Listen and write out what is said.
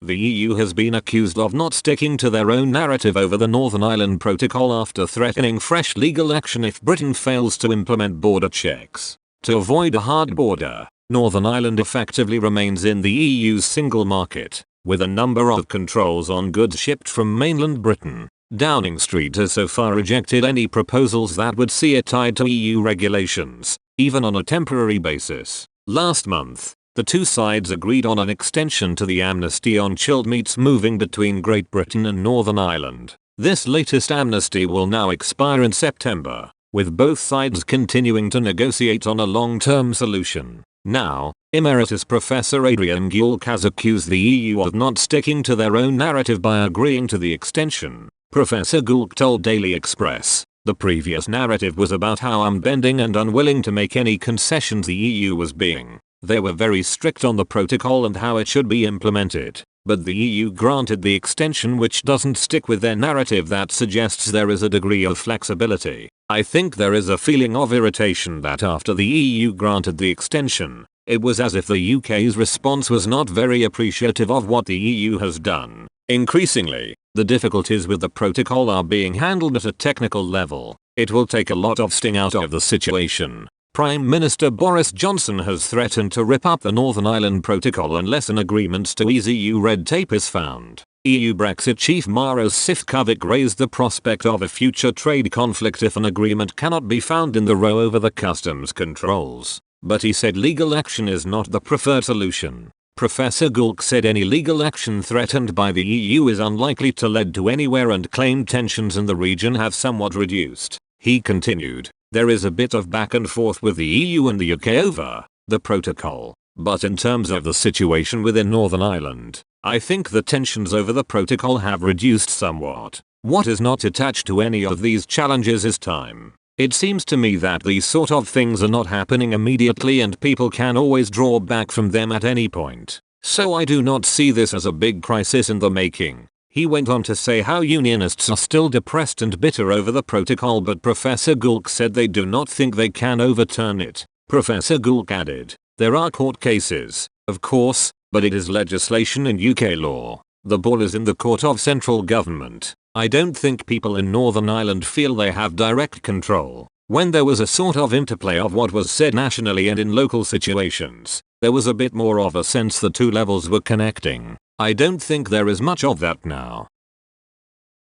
The EU has been accused of not sticking to their own narrative over the Northern Ireland Protocol after threatening fresh legal action if Britain fails to implement border checks. To avoid a hard border, Northern Ireland effectively remains in the EU's single market, with a number of controls on goods shipped from mainland Britain. Downing Street has so far rejected any proposals that would see it tied to EU regulations, even on a temporary basis. Last month, the two sides agreed on an extension to the amnesty on chilled meats moving between Great Britain and Northern Ireland. This latest amnesty will now expire in September, with both sides continuing to negotiate on a long-term solution. Now, Emeritus Professor Adrian Gulk has accused the EU of not sticking to their own narrative by agreeing to the extension. Professor Gulk told Daily Express, the previous narrative was about how unbending and unwilling to make any concessions the EU was being. They were very strict on the protocol and how it should be implemented, but the EU granted the extension, which doesn't stick with their narrative that suggests there is a degree of flexibility. I think there is a feeling of irritation that after the EU granted the extension, it was as if the UK's response was not very appreciative of what the EU has done. Increasingly, the difficulties with the protocol are being handled at a technical level. It will take a lot of sting out of the situation. Prime Minister Boris Johnson has threatened to rip up the Northern Ireland Protocol unless an agreement to ease EU red tape is found. EU Brexit chief Maros Sefcovic raised the prospect of a future trade conflict if an agreement cannot be found in the row over the customs controls. But he said legal action is not the preferred solution. Professor Gulk said any legal action threatened by the EU is unlikely to lead to anywhere and claimed tensions in the region have somewhat reduced. He continued, there is a bit of back and forth with the EU and the UK over the protocol, but in terms of the situation within Northern Ireland, I think the tensions over the protocol have reduced somewhat. What is not attached to any of these challenges is time. It seems to me that these sort of things are not happening immediately and people can always draw back from them at any point. So I do not see this as a big crisis in the making. He went on to say how unionists are still depressed and bitter over the protocol, but Professor Gulk said they do not think they can overturn it. Professor Gulk added, there are court cases, of course, but it is legislation in UK law. The ball is in the court of central government. I don't think people in Northern Ireland feel they have direct control. When there was a sort of interplay of what was said nationally and in local situations, there was a bit more of a sense the two levels were connecting. I don't think there is much of that now.